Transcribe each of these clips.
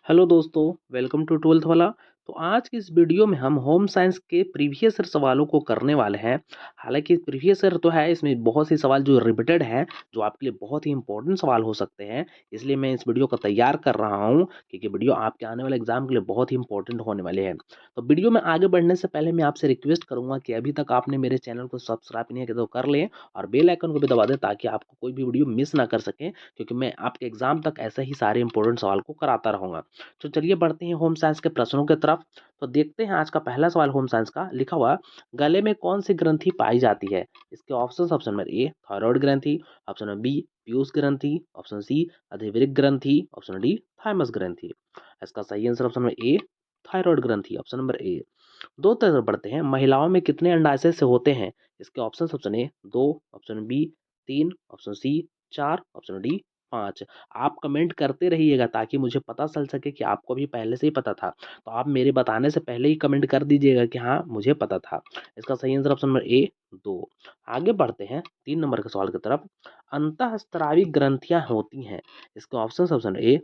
Hello दोस्तों, welcome to twelfth वाला। तो आज की इस वीडियो में हम होम साइंस के प्रीवियस ईयर सवालों को करने वाले हैं। हालांकि प्रीवियस ईयर तो है, इसमें बहुत से सवाल जो रिपीटेड हैं, जो आपके लिए बहुत ही इंपॉर्टेंट सवाल हो सकते हैं। इसलिए मैं इस वीडियो को तैयार कर रहा हूं, क्योंकि वीडियो आपके आने वाले एग्जाम के लिए बहुत ही इंपॉर्टेंट होने वाले हैं। तो वीडियो में आगे बढ़ने से पहले मैं आपसे रिक्वेस्ट करूंगा कि अभी तक आपने मेरे चैनल को सब्सक्राइब नहीं किया तो कर लें और बेल आइकन को भी दबा दें, ताकि आपको कोई भी वीडियो मिस ना कर सकें, क्योंकि मैं आपके एग्जाम तक ऐसे ही सारे इंपॉर्टेंट सवाल को कराता रहूंगा। तो चलिए बढ़ते हैं होम साइंस के प्रश्नों की तरफ। तो देखते हैं आज का पहला सवाल होम साइंस का। लिखा हुआ, गले में कौन सी ग्रंथि पाई जाती है? इसके ऑप्शन, ऑप्शन नंबर ए थायराइड ग्रंथि, ऑप्शन नंबर बी पीयूष ग्रंथि, ऑप्शन सी अधिवृक्क ग्रंथि, ऑप्शन डी थाइमस ग्रंथि। इसका सही आंसर ऑप्शन नंबर ए थायराइड ग्रंथि, ऑप्शन नंबर ए। दो तरफ बढ़ते हैं, महिलाओं में कितने अंडाशय से होते हैं? इसके ऑप्शन, ऑप्शन ए दो, ऑप्शन बी तीन, ऑप्शन सी चार, ऑप्शन डी पाँच। आप कमेंट करते रहिएगा ताकि मुझे पता चल सके कि आपको भी पहले से ही पता था। तो आप मेरे बताने से पहले ही कमेंट कर दीजिएगा कि हाँ मुझे पता था। इसका सही आंसर ऑप्शन नंबर ए दो। आगे बढ़ते हैं 3 नंबर के सवाल की तरफ। अंतःस्त्रावी ग्रंथियां होती हैं। इसके ऑप्शन, ऑप्शन ए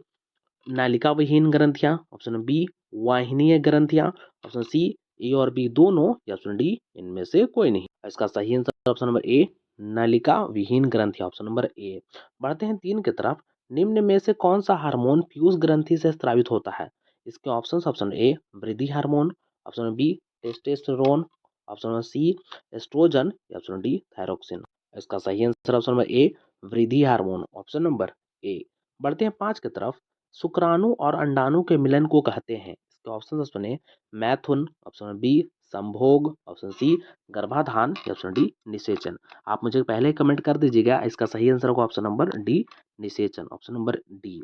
नालिका विहीन ग्रंथियां, ऑप्शन बी वाहिनीय ग्रंथियां, ऑप्शन सी ए और बी दोनों, या ऑप्शन डी इनमें से कोई नहीं। इसका सही आंसर ऑप्शन नंबर ए नलिका विहीन ग्रंथियां, ऑप्शन नंबर ए। बढ़ते हैं 3 की तरफ। निम्न में से कौन सा हार्मोन पीयूष ग्रंथि से स्रावित होता है? इसके ऑप्शन, ऑप्शन ए वृद्धि hormone, option B testosterone, option C oestrogen, या ऑप्शन डी थायरोक्सिन। इसका सही आंसर ऑप्शन नंबर ए वृद्धि हार्मोन, ऑप्शन नंबर ए। बढ़ते हैं 5 की तरफ। शुक्राणु और अंडाणु के मिलन को कहते हैं। इसके ऑप्शन सुने, मैथुन, ऑप्शन बी संभोग, ऑप्शन सी गर्भाधान, या ऑप्शन डी निषेचन। आप मुझे पहले ही कमेंट कर दीजिएगा। इसका सही आंसर होगा ऑप्शन नंबर डी निषेचन, ऑप्शन नंबर डी।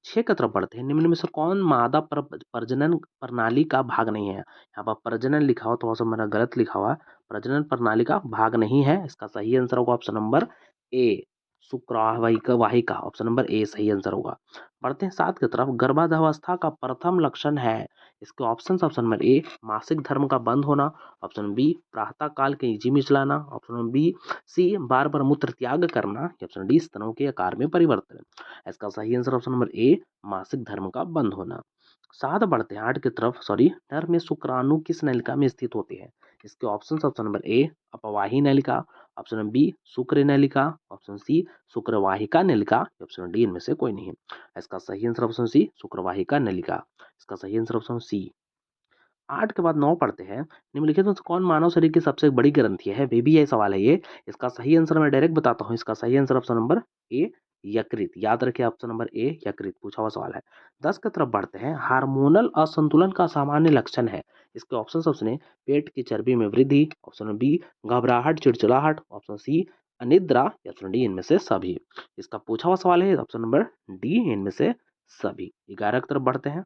6 की तरफ बढ़ते हैं। निम्न में से कौन मादा प्रजनन प्रणाली का भाग नहीं है? यहाँ पर प्रजनन लिखा हुआ, थोड़ा सा मेरा गलत लिखा हुआ है। प्रजनन प्रणाली का भाग नहीं है। इसका सही आंसर होगा ऑप्शन नंबर ए शुक्रवाहिका वाहिका, ऑप्शन नंबर ए सही आंसर होगा। बढ़ते हैं 7 की तरफ। गर्भावस्था का प्रथम लक्षण है। इसके ऑप्शन, ऑप्शन नंबर ए मासिक धर्म का बंद होना, ऑप्शन बी प्रातः काल के जी मिचलाना, ऑप्शन बी सी बार बार मूत्र त्याग करना, या ऑप्शन डी स्तनों के आकार में परिवर्तन। इसका सही आंसर ऑप्शन नंबर ए मासिक धर्म का बंद होना। 7 बढ़ते हैं 8 की तरफ। सॉरी, नर में शुक्राणु किस नलिका में स्थित होते हैं? इसके ऑप्शन, ऑप्शन नंबर ए अपवाही नलिका, ऑप्शन बी शुक्र नलिका, ऑप्शन सी शुक्रवाहिका नलिका, ऑप्शन डी इनमें से कोई नहीं। इसका सही आंसर ऑप्शन सी शुक्रवाहिका नलिका। इसका सही आंसर ऑप्शन सी। 8 के बाद 9 पढ़ते हैं। निम्नलिखित में से कौन मानव शरीर की सबसे बड़ी ग्रंथि है? वे भी यही सवाल है ये। इसका सही आंसर मैं डायरेक्ट बताता हूँ। इसका सही आंसर ऑप्शन नंबर ए यकृत। याद रखिए, ऑप्शन नंबर ए यकृत पूछा हुआ सवाल है। 10 की तरफ बढ़ते हैं। हार्मोनल असंतुलन का सामान्य लक्षण है। इसके ऑप्शन, ऑप्शन ए पेट की चर्बी में वृद्धि, ऑप्शन बी घबराहट चिड़चिड़ाहट, ऑप्शन सी अनिद्रा, या ऑप्शन डी इनमें से सभी। इसका पूछा हुआ सवाल है ऑप्शन नंबर डी इनमें से सभी। 11 की तरफ बढ़ते हैं।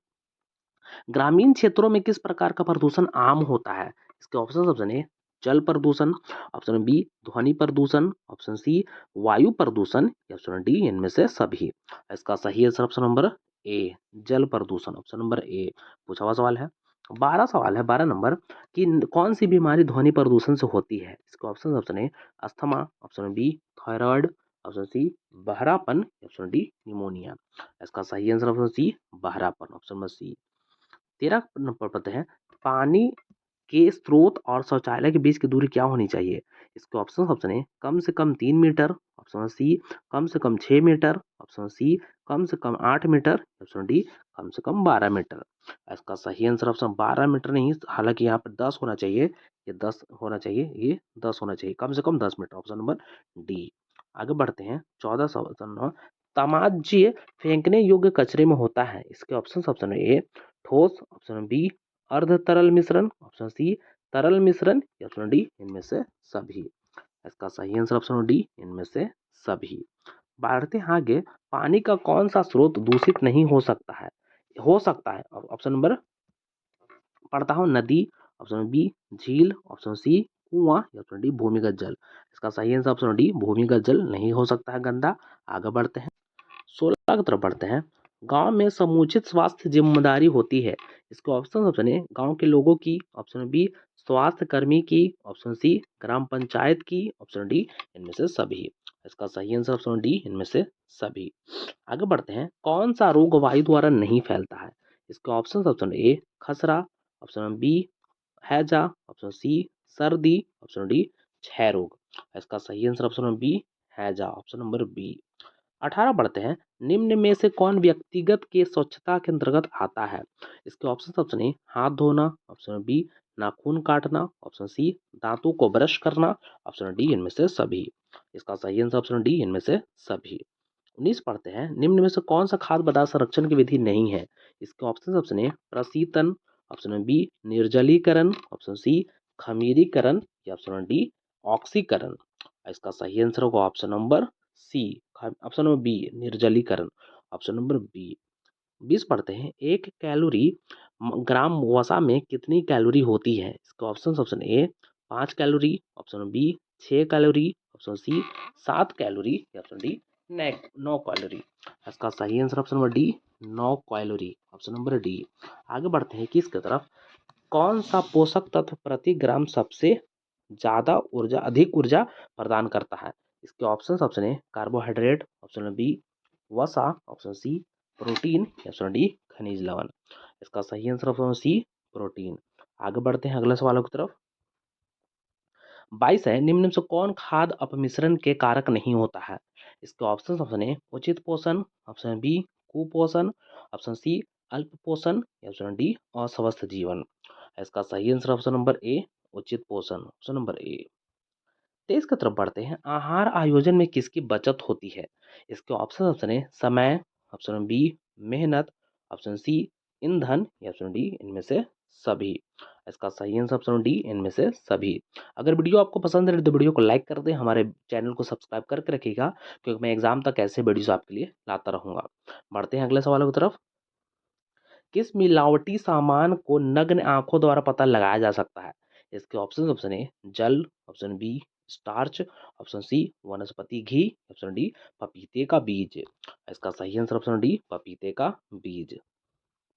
ग्रामीण क्षेत्रों में किस प्रकार का प्रदूषण आम होता है? इसके ऑप्शन, ऑप्शन ए जल प्रदूषण, ऑप्शन बी ध्वनि प्रदूषण, ऑप्शन सी वायु प्रदूषण, या ऑप्शन डी इनमें से सभी। इसका सही आंसर ऑप्शन नंबर ए जल प्रदूषण, ऑप्शन नंबर ए पूछा हुआ सवाल है। 12 सवाल है, 12 नंबर कि कौन सी बीमारी ध्वनि प्रदूषण से होती है? इसका option, option A asthma, option B thyroid, option C बहरापन, ऑप्शन डी निमोनिया। इसका सही आंसर ऑप्शन सी बहरापन, ऑप्शन नंबर सी। 13 नंबर पता है, पानी के स्रोत और शौचालय के बीच की दूरी क्या होनी चाहिए? इसके ऑप्शन, ऑप्शन ए कम से कम 3 मीटर, ऑप्शन सी कम से कम 6 मीटर, ऑप्शन सी कम से कम 8 मीटर, ऑप्शन डी कम से कम 12 मीटर। इसका सही आंसर ऑप्शन 12 मीटर नहीं, हालांकि यहाँ पर 10 होना चाहिए। ये 10 होना चाहिए, ये 10 होना चाहिए, कम से कम 10 मीटर, ऑप्शन नंबर डी। आगे बढ़ते हैं 14 सौ। तमाज्य फेंकने योग्य कचरे में होता है। इसके ऑप्शन, ऑप्शन ए ठोस, ऑप्शन बी अर्ध तरल मिश्रण, ऑप्शन सी तरल मिश्रण, या ऑप्शन डी इनमें से सभी। इसका सही आंसर ऑप्शन डी इनमें से सभी। बढ़ते हैं आगे। पानी का कौन सा स्रोत दूषित नहीं हो सकता है? हो सकता है, ऑप्शन नंबर पढ़ता हूँ, नदी, ऑप्शन बी झील, ऑप्शन सी कुआं, या ऑप्शन डी भूमिगत जल। इसका सही आंसर ऑप्शन डी भूमिगत जल नहीं हो सकता है गंदा। आगे बढ़ते हैं 16 की तरफ बढ़ते हैं। गांव में समुचित स्वास्थ्य जिम्मेदारी होती है। इसके ऑप्शन, ऑप्शन ए गांव के लोगों की, ऑप्शन बी स्वास्थ्य कर्मी की, ऑप्शन सी ग्राम पंचायत की, ऑप्शन डी इनमें से सभी। इसका सही आंसर ऑप्शन डी इनमें से सभी। आगे बढ़ते हैं। कौन सा रोग वायु द्वारा नहीं फैलता है? इसके ऑप्शन ए खसरा, ऑप्शन बी हैजा, ऑप्शन सी सर्दी, ऑप्शन डी क्षय रोग। इसका सही आंसर ऑप्शन नंबर बी हैजा, ऑप्शन नंबर बी। 18 बढ़ते हैं, निम्न में से कौन व्यक्तिगत के स्वच्छता के अंतर्गत आता है? इसके ऑप्शन ए हाथ धोना, ऑप्शन बी नाखून काटना, ऑप्शन सी दांतों को ब्रश करना, ऑप्शन डी इनमें से सभी। इसका सही आंसर ऑप्शन डी इनमें से सभी। 19 पढ़ते हैं, निम्न में से कौन सा खाद्य पदार्थ संरक्षण की विधि नहीं है? इसके ऑप्शन ए प्रशीतन, ऑप्शन बी निर्जलीकरण, ऑप्शन सी खमीरीकरण या ऑप्शन डी ऑक्सीकरण। इसका सही आंसर होगा option number C, option number B निर्जलीकरण, ऑप्शन नंबर बी। 20 पढ़ते हैं, एक कैलोरी ग्राम वसा में कितनी कैलोरी होती है? इसका option A 5 calorie, option B 6 calorie, option C 7 calorie या ऑप्शन डी 9 कैलोरी। इसका सही answer option number D 9 calorie, option number D. आगे बढ़ते हैं, किसकी तरफ? कौन सा पोषक तत्व प्रति ग्राम सबसे ज्यादा ऊर्जा अधिक ऊर्जा प्रदान करता है? इसके option A carbohydrate, option B वसा, ऑप्शन सी प्रोटीन या ऑप्शन डी खनिज लवण। इसका सही आंसर ऑप्शन सी प्रोटीन। आगे बढ़ते हैं अगले सवालों की तरफ। 22 है, निम्न में से कौन खाद्य अपमिश्रण के कारक नहीं होता है? इसके ऑप्शन ए उचित पोषण, ऑप्शन बी कुपोषण, ऑप्शन सी अल्प पोषण या ऑप्शन डी अस्वस्थ जीवन। इसका सही आंसर ऑप्शन नंबर ए उचित पोषण, ऑप्शन नंबर ए। 23 की तरफ बढ़ते हैं, आहार आयोजन में किसकी बचत होती है? इसके ऑप्शन ए समय, ऑप्शन बी मेहनत, ऑप्शन सी ईंधन या ऑप्शन डी इनमें से सभी। इसका सही आंसर ऑप्शन डी इनमें से सभी। अगर वीडियो आपको पसंद है तो वीडियो को लाइक कर दें, हमारे चैनल को सब्सक्राइब करके रखिएगा, क्योंकि मैं एग्जाम तक ऐसे वीडियोस आपके लिए लाता रहूंगा। बढ़ते हैं अगले सवालों की तरफ। किस मिलावटी सामान को नग्न आंखों द्वारा पता लगाया जा सकता है? इसके ऑप्शन ए जल, option B starch, option C वनस्पति घी, ऑप्शन डी पपीते का बीज। इसका सही आंसर ऑप्शन डी पपीते का बीज।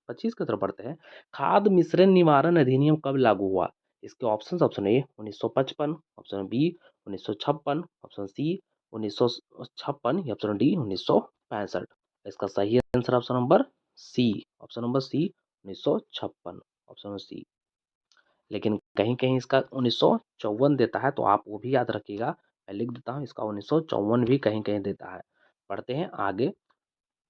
25 की तरफ बढ़ते हैं, खाद्य मिश्रण निवारण अधिनियम कब लागू हुआ? इसके option A 1955, option B 1956, option C 1956 या ऑप्शन डी 1965। इसका सही answer option number C, option number C 1956, option C. लेकिन कहीं कहीं इसका 1954 देता है, तो आप वो भी याद रखिएगा। मैं लिख देता हूँ, इसका 1954 भी कहीं कहीं देता है। पढ़ते हैं आगे,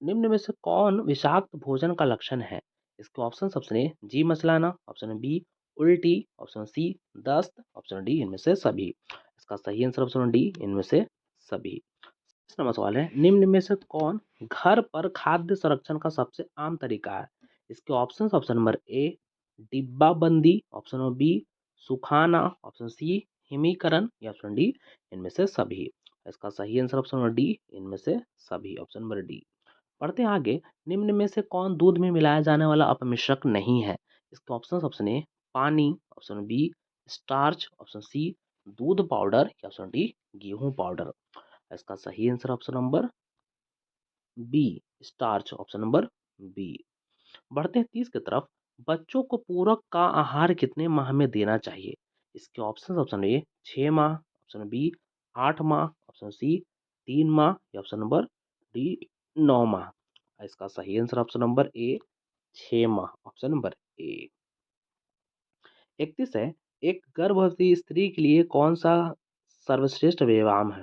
निम्न में से कौन विषाक्त भोजन का लक्षण है? इसके ऑप्शन ए जी मचलाना, ऑप्शन बी उल्टी, ऑप्शन सी दस्त, ऑप्शन डी इनमें से सभी। इसका सही आंसर ऑप्शन डी इनमें से सभी। इस नंबर सवाल है, निम्न में से कौन घर पर खाद्य संरक्षण का सबसे आम तरीका है? इसके ऑप्शन नंबर ए डिब्बा बंदी, ऑप्शन नंबर बी सुखाना, ऑप्शन सी हिमीकरण या ऑप्शन डी इनमें से सभी। इसका सही आंसर ऑप्शन नंबर डी इनमें से सभी, ऑप्शन नंबर डी। पढ़ते हैं आगे, निम्न में से कौन दूध में मिलाया जाने वाला अपमिश्रक नहीं है? इसके ऑप्शन ए पानी, option B starch, option C दूध पाउडर या ऑप्शन डी गेहूं पाउडर। इसका सही answer option number B starch, option number B. बढ़ते हैं 30 की तरफ, बच्चों को पूरक का आहार कितने माह में देना चाहिए? इसके ऑप्शन ए 6 माह, ऑप्शन बी 8 माह, ऑप्शन सी 3 माह या ऑप्शन नंबर डी 9 माह। इसका सही आंसर ऑप्शन नंबर ए 6 माह, ऑप्शन नंबर ए। 31 है, एक गर्भवती स्त्री के लिए कौन सा सर्वश्रेष्ठ व्यायाम है?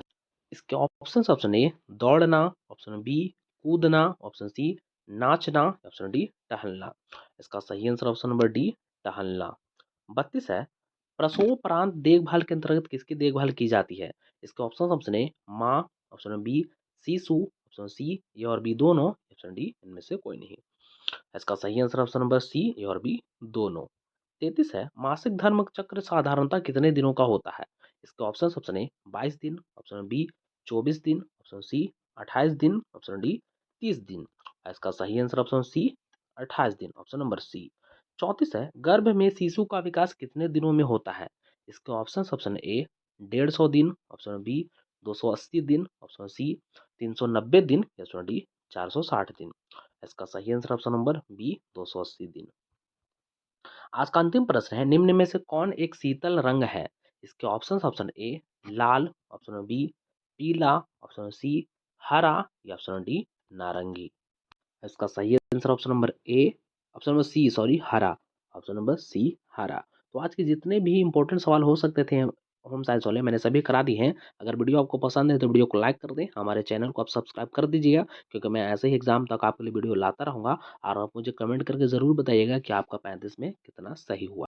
इसके ऑप्शन ए दौड़ना, ऑप्शन बी कूदना, ऑप्शन सी नाचना, ऑप्शन डी टहलना। इसका सही आंसर ऑप्शन नंबर डी टहलना। 32 है, प्रसवोपरांत देखभाल के अंतर्गत किसकी देखभाल की जाती है? इसके ऑप्शन ए माँ, ऑप्शन बी शिशु, ऑप्शन सी ए और बी दोनों, ऑप्शन डी इनमें से कोई नहीं। इसका सही आंसर ऑप्शन नंबर सी ए और बी दोनों। 33 है, मासिक धर्म चक्र साधारणतः कितने दिनों का होता है? इसके ऑप्शन ए 22 दिन, ऑप्शन बी 24 दिन, ऑप्शन सी 28 दिन, ऑप्शन डी 30 दिन। इसका सही आंसर ऑप्शन सी 28 दिन, ऑप्शन नंबर सी। 34 है, गर्भ में शिशु का विकास कितने दिनों में होता है? इसके ऑप्शन ए 150 दिन, ऑप्शन बी 280 दिन, ऑप्शन सी 390 दिन या ऑप्शन डी 460 दिन। इसका सही आंसर ऑप्शन नंबर बी 280 दिन। आज का अंतिम प्रश्न है, निम्न में से कौन एक शीतल रंग है? इसके ऑप्शन ए लाल, ऑप्शन बी पीला, ऑप्शन सी हरा या ऑप्शन डी नारंगी। इसका सही answer option number A option number C sorry हरा, ऑप्शन नंबर सी हरा। तो आज के जितने भी इंपॉर्टेंट सवाल हो सकते थे होम साइंस वाले मैंने सभी करा दिए हैं। अगर वीडियो आपको पसंद है तो वीडियो को लाइक कर दें, हमारे चैनल को आप सब्सक्राइब कर दीजिएगा, क्योंकि मैं ऐसे ही एग्जाम तक आपके लिए वीडियो लाता रहूँगा। और आप मुझे कमेंट करके ज़रूर बताइएगा कि आपका 35 में कितना सही हुआ।